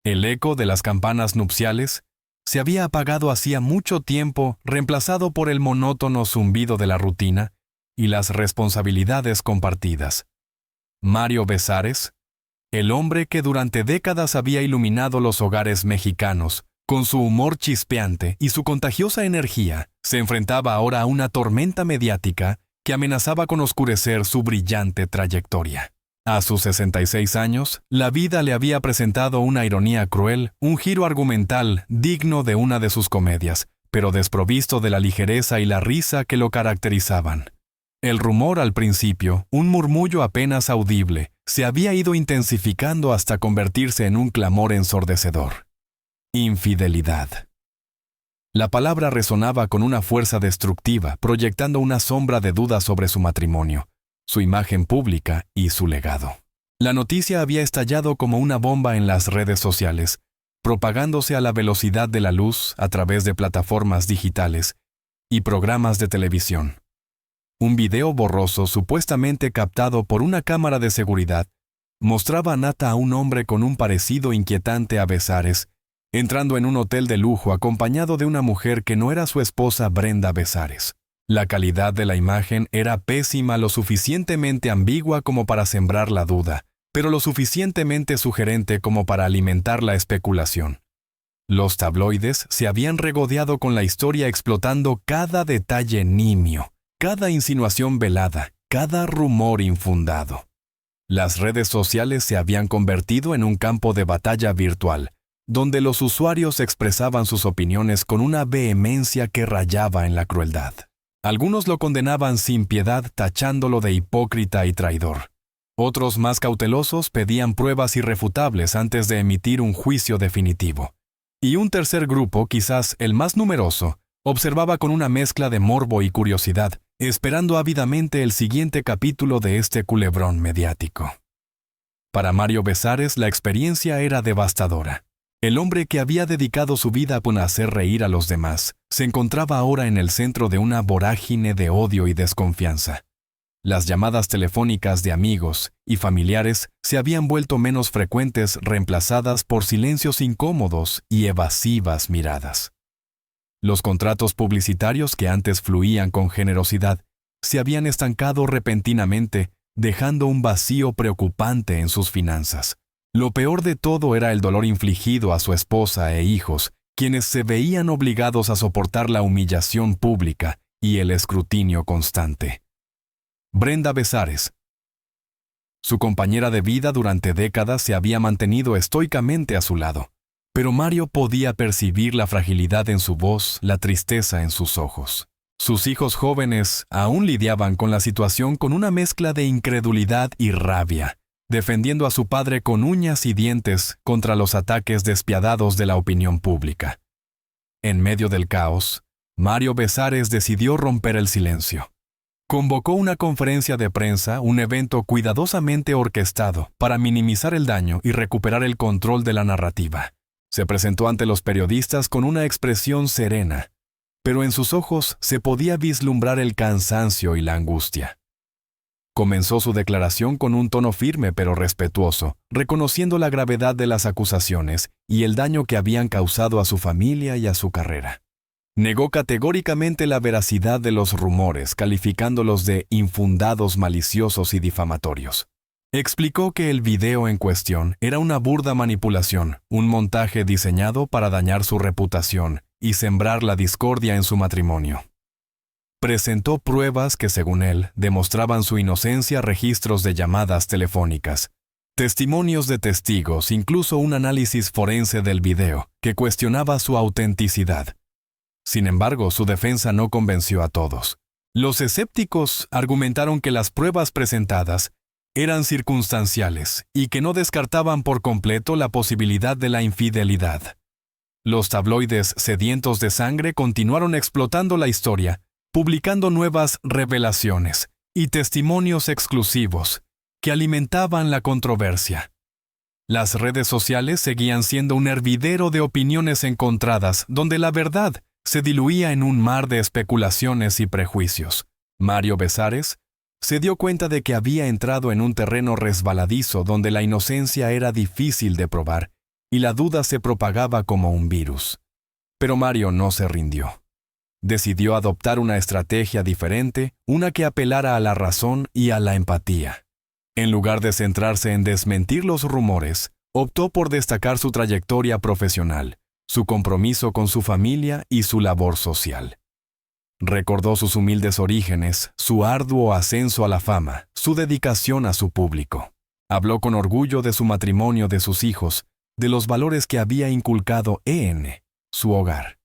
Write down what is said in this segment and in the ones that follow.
El eco de las campanas nupciales se había apagado hacía mucho tiempo, reemplazado por el monótono zumbido de la rutina y las responsabilidades compartidas. Mario Besares, el hombre que durante décadas había iluminado los hogares mexicanos, con su humor chispeante y su contagiosa energía, se enfrentaba ahora a una tormenta mediática que amenazaba con oscurecer su brillante trayectoria. A sus 66 años, la vida le había presentado una ironía cruel, un giro argumental digno de una de sus comedias, pero desprovisto de la ligereza y la risa que lo caracterizaban. El rumor al principio, un murmullo apenas audible, se había ido intensificando hasta convertirse en un clamor ensordecedor. Infidelidad. La palabra resonaba con una fuerza destructiva, proyectando una sombra de duda sobre su matrimonio, su imagen pública y su legado. La noticia había estallado como una bomba en las redes sociales, propagándose a la velocidad de la luz a través de plataformas digitales y programas de televisión. Un video borroso supuestamente captado por una cámara de seguridad mostraba a Nata a un hombre con un parecido inquietante a Besares, entrando en un hotel de lujo acompañado de una mujer que no era su esposa Brenda Besares. La calidad de la imagen era pésima, lo suficientemente ambigua como para sembrar la duda, pero lo suficientemente sugerente como para alimentar la especulación. Los tabloides se habían regodeado con la historia explotando cada detalle nimio, cada insinuación velada, cada rumor infundado. Las redes sociales se habían convertido en un campo de batalla virtual, donde los usuarios expresaban sus opiniones con una vehemencia que rayaba en la crueldad. Algunos lo condenaban sin piedad, tachándolo de hipócrita y traidor. Otros, más cautelosos, pedían pruebas irrefutables antes de emitir un juicio definitivo. Y un tercer grupo, quizás el más numeroso, observaba con una mezcla de morbo y curiosidad, esperando ávidamente el siguiente capítulo de este culebrón mediático. Para Mario Besares la experiencia era devastadora. El hombre que había dedicado su vida a hacer reír a los demás, se encontraba ahora en el centro de una vorágine de odio y desconfianza. Las llamadas telefónicas de amigos y familiares se habían vuelto menos frecuentes, reemplazadas por silencios incómodos y evasivas miradas. Los contratos publicitarios que antes fluían con generosidad se habían estancado repentinamente, dejando un vacío preocupante en sus finanzas. Lo peor de todo era el dolor infligido a su esposa e hijos, quienes se veían obligados a soportar la humillación pública y el escrutinio constante. Brenda Besares. Su compañera de vida durante décadas se había mantenido estoicamente a su lado, pero Mario podía percibir la fragilidad en su voz, la tristeza en sus ojos. Sus hijos jóvenes aún lidiaban con la situación con una mezcla de incredulidad y rabia, defendiendo a su padre con uñas y dientes contra los ataques despiadados de la opinión pública. En medio del caos, Mario Besares decidió romper el silencio. Convocó una conferencia de prensa, un evento cuidadosamente orquestado para minimizar el daño y recuperar el control de la narrativa. Se presentó ante los periodistas con una expresión serena, pero en sus ojos se podía vislumbrar el cansancio y la angustia. Comenzó su declaración con un tono firme pero respetuoso, reconociendo la gravedad de las acusaciones y el daño que habían causado a su familia y a su carrera. Negó categóricamente la veracidad de los rumores, calificándolos de infundados, maliciosos y difamatorios. Explicó que el video en cuestión era una burda manipulación, un montaje diseñado para dañar su reputación y sembrar la discordia en su matrimonio. Presentó pruebas que, según él, demostraban su inocencia, registros de llamadas telefónicas, testimonios de testigos, incluso un análisis forense del video, que cuestionaba su autenticidad. Sin embargo, su defensa no convenció a todos. Los escépticos argumentaron que las pruebas presentadas eran circunstanciales y que no descartaban por completo la posibilidad de la infidelidad. Los tabloides sedientos de sangre continuaron explotando la historia, publicando nuevas revelaciones y testimonios exclusivos que alimentaban la controversia. Las redes sociales seguían siendo un hervidero de opiniones encontradas, donde la verdad se diluía en un mar de especulaciones y prejuicios. Mario Besares se dio cuenta de que había entrado en un terreno resbaladizo donde la inocencia era difícil de probar y la duda se propagaba como un virus. Pero Mario no se rindió. Decidió adoptar una estrategia diferente, una que apelara a la razón y a la empatía. En lugar de centrarse en desmentir los rumores, optó por destacar su trayectoria profesional, su compromiso con su familia y su labor social. Recordó sus humildes orígenes, su arduo ascenso a la fama, su dedicación a su público. Habló con orgullo de su matrimonio, de sus hijos, de los valores que había inculcado en su hogar.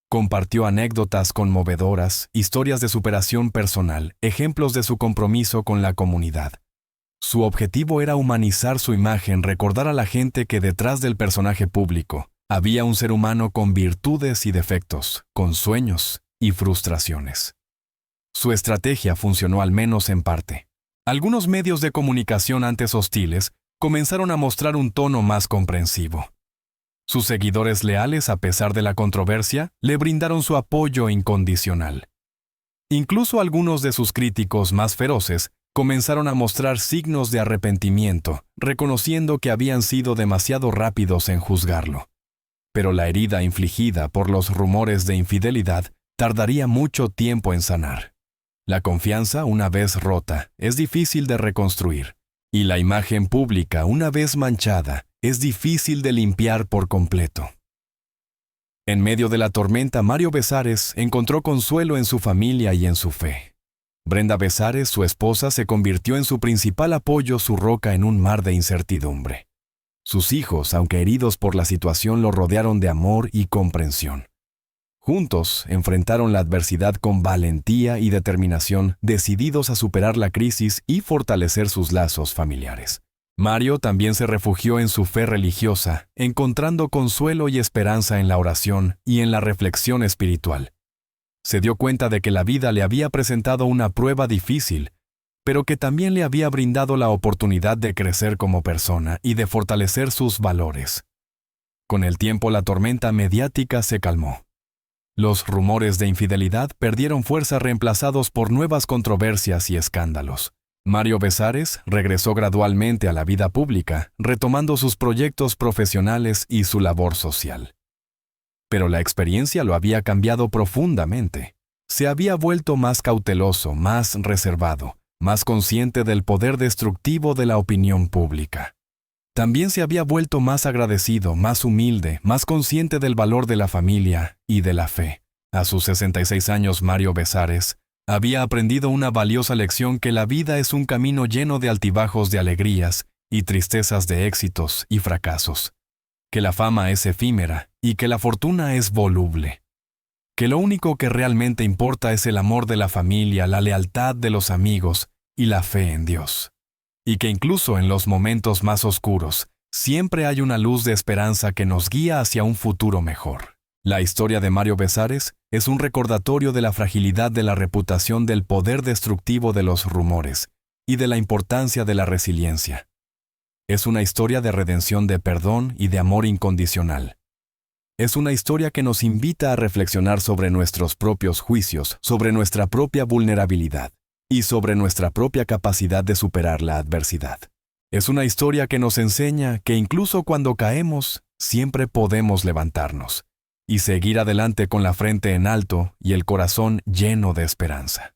Compartió anécdotas conmovedoras, historias de superación personal, ejemplos de su compromiso con la comunidad. Su objetivo era humanizar su imagen, recordar a la gente que detrás del personaje público había un ser humano con virtudes y defectos, con sueños y frustraciones. Su estrategia funcionó al menos en parte. Algunos medios de comunicación antes hostiles comenzaron a mostrar un tono más comprensivo. Sus seguidores leales, a pesar de la controversia, le brindaron su apoyo incondicional. Incluso algunos de sus críticos más feroces comenzaron a mostrar signos de arrepentimiento, reconociendo que habían sido demasiado rápidos en juzgarlo. Pero la herida infligida por los rumores de infidelidad tardaría mucho tiempo en sanar. La confianza, una vez rota, es difícil de reconstruir, y la imagen pública, una vez manchada, es difícil de limpiar por completo. En medio de la tormenta, Mario Besares encontró consuelo en su familia y en su fe. Brenda Besares, su esposa, se convirtió en su principal apoyo, su roca en un mar de incertidumbre. Sus hijos, aunque heridos por la situación, lo rodearon de amor y comprensión. Juntos enfrentaron la adversidad con valentía y determinación, decididos a superar la crisis y fortalecer sus lazos familiares. Mario también se refugió en su fe religiosa, encontrando consuelo y esperanza en la oración y en la reflexión espiritual. Se dio cuenta de que la vida le había presentado una prueba difícil, pero que también le había brindado la oportunidad de crecer como persona y de fortalecer sus valores. Con el tiempo, la tormenta mediática se calmó. Los rumores de infidelidad perdieron fuerza, reemplazados por nuevas controversias y escándalos. Mario Besares regresó gradualmente a la vida pública, retomando sus proyectos profesionales y su labor social. Pero la experiencia lo había cambiado profundamente. Se había vuelto más cauteloso, más reservado, más consciente del poder destructivo de la opinión pública. También se había vuelto más agradecido, más humilde, más consciente del valor de la familia y de la fe. A sus 66 años, Mario Besares había aprendido una valiosa lección: que la vida es un camino lleno de altibajos, de alegrías y tristezas, de éxitos y fracasos. Que la fama es efímera y que la fortuna es voluble. Que lo único que realmente importa es el amor de la familia, la lealtad de los amigos y la fe en Dios. Y que incluso en los momentos más oscuros, siempre hay una luz de esperanza que nos guía hacia un futuro mejor. La historia de Mario Besares es un recordatorio de la fragilidad de la reputación, del poder destructivo de los rumores y de la importancia de la resiliencia. Es una historia de redención, de perdón y de amor incondicional. Es una historia que nos invita a reflexionar sobre nuestros propios juicios, sobre nuestra propia vulnerabilidad y sobre nuestra propia capacidad de superar la adversidad. Es una historia que nos enseña que incluso cuando caemos, siempre podemos levantarnos y seguir adelante con la frente en alto y el corazón lleno de esperanza.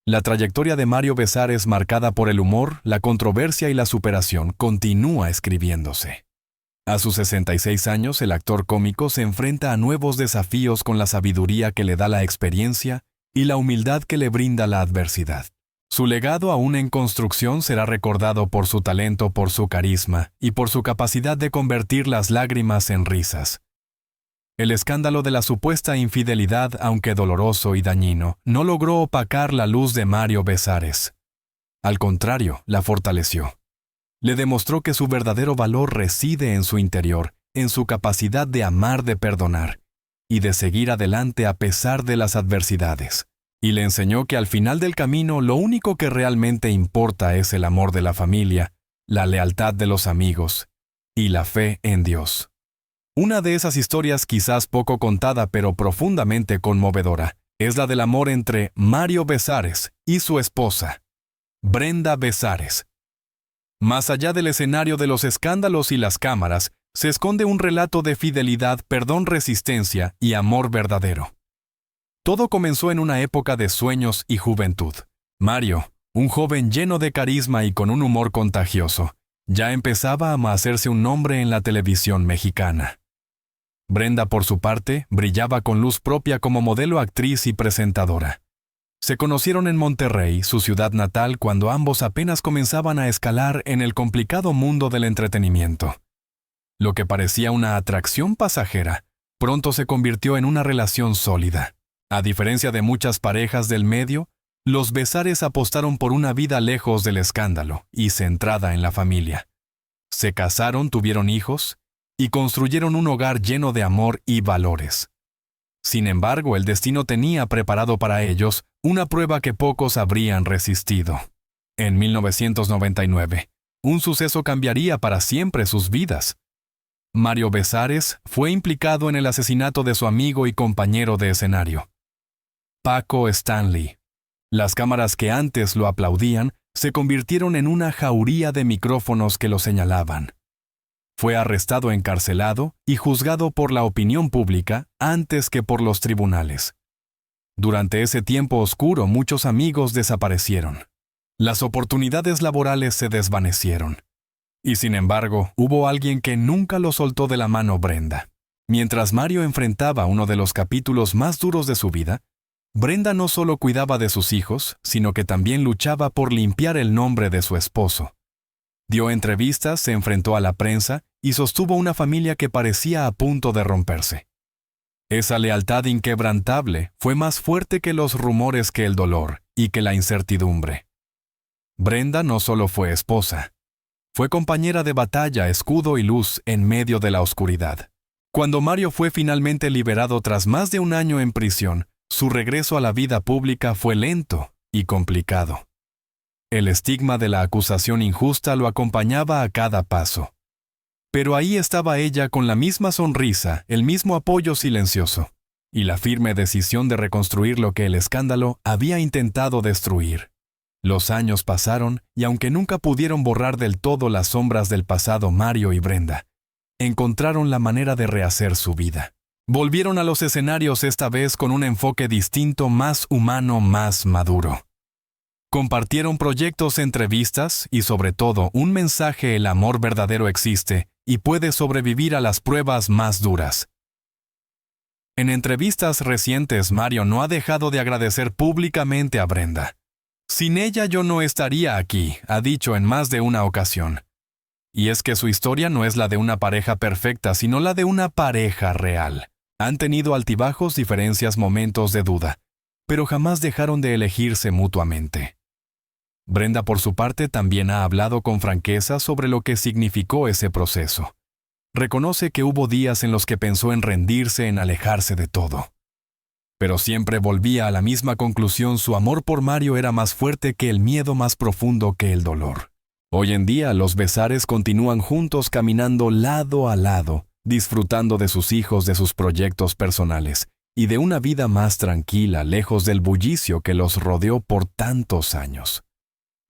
La trayectoria de Mario Besares, marcada por el humor, la controversia y la superación, continúa escribiéndose. A sus 66 años, el actor cómico se enfrenta a nuevos desafíos con la sabiduría que le da la experiencia y la humildad que le brinda la adversidad. Su legado, aún en construcción, será recordado por su talento, por su carisma y por su capacidad de convertir las lágrimas en risas. El escándalo de la supuesta infidelidad, aunque doloroso y dañino, no logró opacar la luz de Mario Besares. Al contrario, la fortaleció. Le demostró que su verdadero valor reside en su interior, en su capacidad de amar, de perdonar y de seguir adelante a pesar de las adversidades. Y le enseñó que al final del camino lo único que realmente importa es el amor de la familia, la lealtad de los amigos y la fe en Dios. Una de esas historias, quizás poco contada pero profundamente conmovedora, es la del amor entre Mario Besares y su esposa, Brenda Besares. Más allá del escenario de los escándalos y las cámaras, se esconde un relato de fidelidad, perdón, resistencia y amor verdadero. Todo comenzó en una época de sueños y juventud. Mario, un joven lleno de carisma y con un humor contagioso, ya empezaba a hacerse un nombre en la televisión mexicana. Brenda, por su parte, brillaba con luz propia como modelo, actriz y presentadora. Se conocieron en Monterrey, su ciudad natal, cuando ambos apenas comenzaban a escalar en el complicado mundo del entretenimiento. Lo que parecía una atracción pasajera, pronto se convirtió en una relación sólida. A diferencia de muchas parejas del medio, los Besares apostaron por una vida lejos del escándalo y centrada en la familia. Se casaron, tuvieron hijos y construyeron un hogar lleno de amor y valores. Sin embargo, el destino tenía preparado para ellos una prueba que pocos habrían resistido. En 1999, un suceso cambiaría para siempre sus vidas. Mario Besares fue implicado en el asesinato de su amigo y compañero de escenario, Paco Stanley. Las cámaras que antes lo aplaudían se convirtieron en una jauría de micrófonos que lo señalaban. Fue arrestado, encarcelado y juzgado por la opinión pública antes que por los tribunales. Durante ese tiempo oscuro, muchos amigos desaparecieron. Las oportunidades laborales se desvanecieron. Y sin embargo, hubo alguien que nunca lo soltó de la mano: Brenda. Mientras Mario enfrentaba uno de los capítulos más duros de su vida, Brenda no solo cuidaba de sus hijos, sino que también luchaba por limpiar el nombre de su esposo. Dio entrevistas, se enfrentó a la prensa y sostuvo una familia que parecía a punto de romperse. Esa lealtad inquebrantable fue más fuerte que los rumores, que el dolor y que la incertidumbre. Brenda no solo fue esposa, fue compañera de batalla, escudo y luz en medio de la oscuridad. Cuando Mario fue finalmente liberado tras más de un año en prisión, su regreso a la vida pública fue lento y complicado. El estigma de la acusación injusta lo acompañaba a cada paso. Pero ahí estaba ella, con la misma sonrisa, el mismo apoyo silencioso, y la firme decisión de reconstruir lo que el escándalo había intentado destruir. Los años pasaron, y aunque nunca pudieron borrar del todo las sombras del pasado, Mario y Brenda encontraron la manera de rehacer su vida. Volvieron a los escenarios, esta vez con un enfoque distinto, más humano, más maduro. Compartieron proyectos, entrevistas y sobre todo un mensaje: el amor verdadero existe y puede sobrevivir a las pruebas más duras. En entrevistas recientes, Mario no ha dejado de agradecer públicamente a Brenda. Sin ella yo no estaría aquí, ha dicho en más de una ocasión. Y es que su historia no es la de una pareja perfecta, sino la de una pareja real. Han tenido altibajos, diferencias, momentos de duda, pero jamás dejaron de elegirse mutuamente. Brenda, por su parte, también ha hablado con franqueza sobre lo que significó ese proceso. Reconoce que hubo días en los que pensó en rendirse, en alejarse de todo. Pero siempre volvía a la misma conclusión: su amor por Mario era más fuerte que el miedo, más profundo que el dolor. Hoy en día, los Besares continúan juntos, caminando lado a lado, disfrutando de sus hijos, de sus proyectos personales y de una vida más tranquila, lejos del bullicio que los rodeó por tantos años.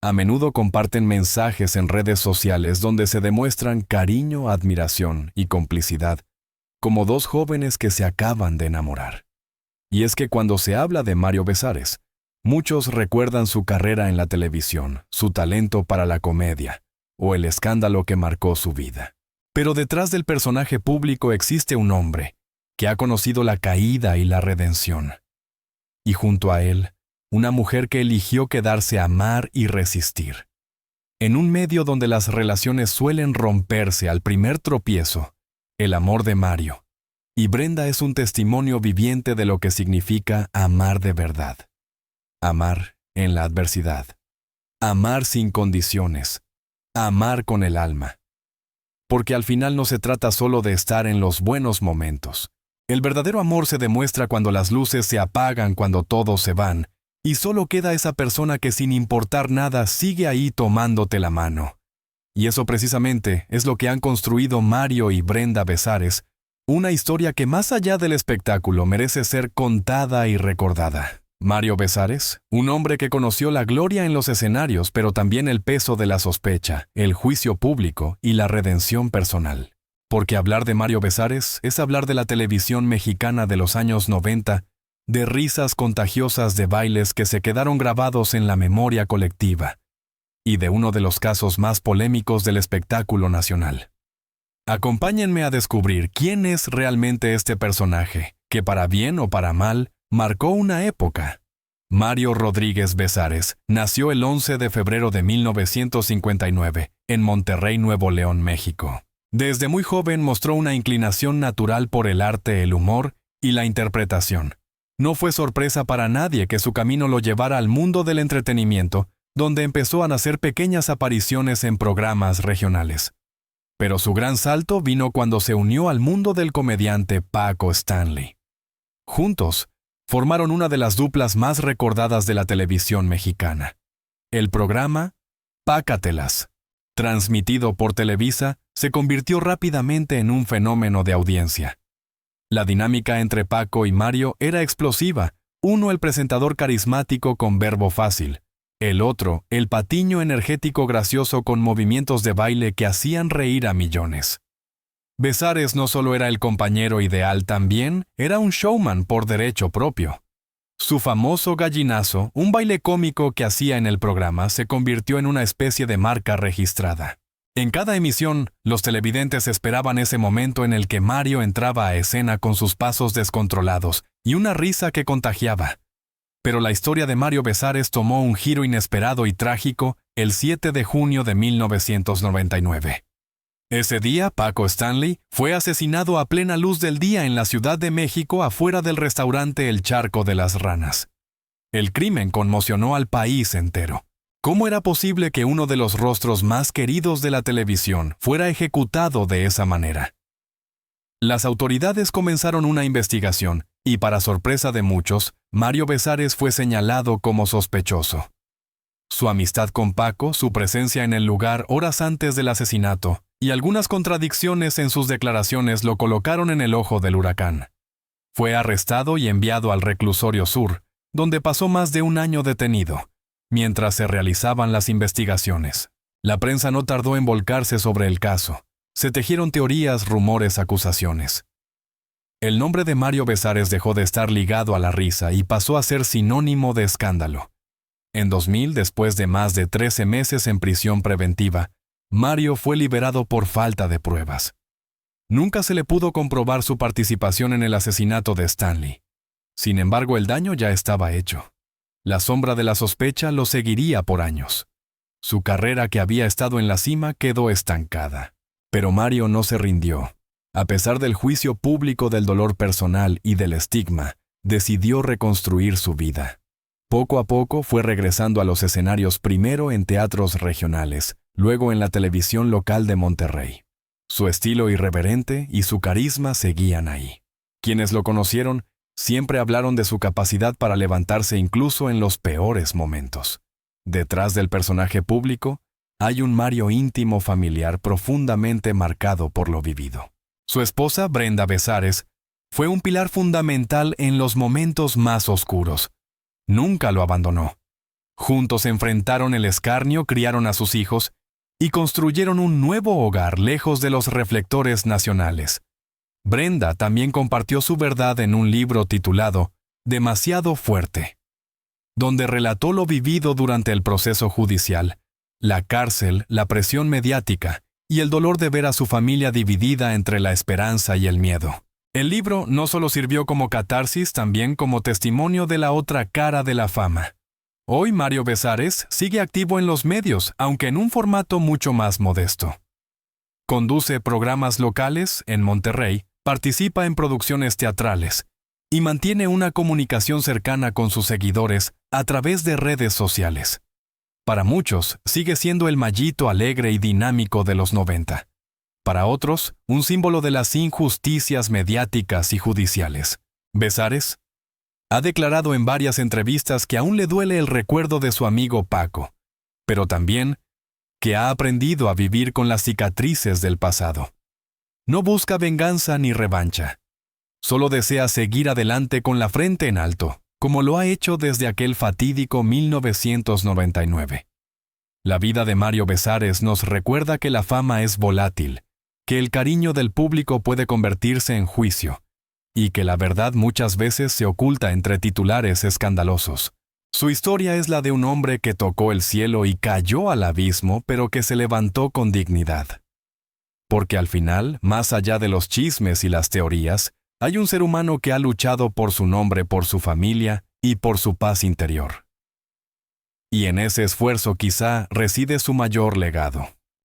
A menudo comparten mensajes en redes sociales donde se demuestran cariño, admiración y complicidad, como dos jóvenes que se acaban de enamorar. Y es que cuando se habla de Mario Besares, muchos recuerdan su carrera en la televisión, su talento para la comedia o el escándalo que marcó su vida. Pero detrás del personaje público existe un hombre que ha conocido la caída y la redención. Y junto a él, una mujer que eligió quedarse a amar y resistir. En un medio donde las relaciones suelen romperse al primer tropiezo, el amor de Mario y Brenda es un testimonio viviente de lo que significa amar de verdad. Amar en la adversidad. Amar sin condiciones. Amar con el alma. Porque al final no se trata solo de estar en los buenos momentos. El verdadero amor se demuestra cuando las luces se apagan, cuando todos se van, y solo queda esa persona que, sin importar nada, sigue ahí tomándote la mano. Y eso precisamente es lo que han construido Mario y Brenda Besares, una historia que, más allá del espectáculo, merece ser contada y recordada. Mario Besares, un hombre que conoció la gloria en los escenarios, pero también el peso de la sospecha, el juicio público y la redención personal. Porque hablar de Mario Besares es hablar de la televisión mexicana de los años 90, de risas contagiosas de bailes que se quedaron grabados en la memoria colectiva, y de uno de los casos más polémicos del espectáculo nacional. Acompáñenme a descubrir quién es realmente este personaje, que para bien o para mal, marcó una época. Mario Rodríguez Besares nació el 11 de febrero de 1959, en Monterrey, Nuevo León, México. Desde muy joven mostró una inclinación natural por el arte, el humor y la interpretación. No fue sorpresa para nadie que su camino lo llevara al mundo del entretenimiento, donde empezó a hacer pequeñas apariciones en programas regionales. Pero su gran salto vino cuando se unió al mundo del comediante Paco Stanley. Juntos, formaron una de las duplas más recordadas de la televisión mexicana. El programa Pácatelas, transmitido por Televisa, se convirtió rápidamente en un fenómeno de audiencia. La dinámica entre Paco y Mario era explosiva, uno el presentador carismático con verbo fácil, el otro el patiño energético gracioso con movimientos de baile que hacían reír a millones. Besares no solo era el compañero ideal, también era un showman por derecho propio. Su famoso gallinazo, un baile cómico que hacía en el programa, se convirtió en una especie de marca registrada. En cada emisión, los televidentes esperaban ese momento en el que Mario entraba a escena con sus pasos descontrolados y una risa que contagiaba. Pero la historia de Mario Besares tomó un giro inesperado y trágico el 7 de junio de 1999. Ese día, Paco Stanley fue asesinado a plena luz del día en la Ciudad de México afuera del restaurante El Charco de las Ranas. El crimen conmocionó al país entero. ¿Cómo era posible que uno de los rostros más queridos de la televisión fuera ejecutado de esa manera? Las autoridades comenzaron una investigación y, para sorpresa de muchos, Mario Besares fue señalado como sospechoso. Su amistad con Paco, su presencia en el lugar horas antes del asesinato y algunas contradicciones en sus declaraciones lo colocaron en el ojo del huracán. Fue arrestado y enviado al reclusorio sur, donde pasó más de un año detenido, mientras se realizaban las investigaciones. La prensa no tardó en volcarse sobre el caso. Se tejieron teorías, rumores, acusaciones. El nombre de Mario Besares dejó de estar ligado a la risa y pasó a ser sinónimo de escándalo. En 2000, después de más de 13 meses en prisión preventiva, Mario fue liberado por falta de pruebas. Nunca se le pudo comprobar su participación en el asesinato de Stanley. Sin embargo, el daño ya estaba hecho. La sombra de la sospecha lo seguiría por años. Su carrera, que había estado en la cima, quedó estancada. Pero Mario no se rindió. A pesar del juicio público, del dolor personal y del estigma, decidió reconstruir su vida. Poco a poco fue regresando a los escenarios, primero en teatros regionales, luego en la televisión local de Monterrey. Su estilo irreverente y su carisma seguían ahí. Quienes lo conocieron siempre hablaron de su capacidad para levantarse incluso en los peores momentos. Detrás del personaje público hay un Mario íntimo, familiar, profundamente marcado por lo vivido. Su esposa, Brenda Besares, fue un pilar fundamental en los momentos más oscuros. Nunca lo abandonó. Juntos enfrentaron el escarnio, criaron a sus hijos y construyeron un nuevo hogar lejos de los reflectores nacionales. Brenda también compartió su verdad en un libro titulado Demasiado Fuerte, donde relató lo vivido durante el proceso judicial, la cárcel, la presión mediática y el dolor de ver a su familia dividida entre la esperanza y el miedo. El libro no solo sirvió como catarsis, también como testimonio de la otra cara de la fama. Hoy Mario Besares sigue activo en los medios, aunque en un formato mucho más modesto. Conduce programas locales en Monterrey, participa en producciones teatrales y mantiene una comunicación cercana con sus seguidores a través de redes sociales. Para muchos, sigue siendo el Mayito alegre y dinámico de los 90. Para otros, un símbolo de las injusticias mediáticas y judiciales. Besares ha declarado en varias entrevistas que aún le duele el recuerdo de su amigo Paco, pero también que ha aprendido a vivir con las cicatrices del pasado. No busca venganza ni revancha. Solo desea seguir adelante con la frente en alto, como lo ha hecho desde aquel fatídico 1999. La vida de Mario Besares nos recuerda que la fama es volátil, que el cariño del público puede convertirse en juicio, y que la verdad muchas veces se oculta entre titulares escandalosos. Su historia es la de un hombre que tocó el cielo y cayó al abismo, pero que se levantó con dignidad. Porque al final, más allá de los chismes y las teorías, hay un ser humano que ha luchado por su nombre, por su familia y por su paz interior. Y en ese esfuerzo quizá reside su mayor legado.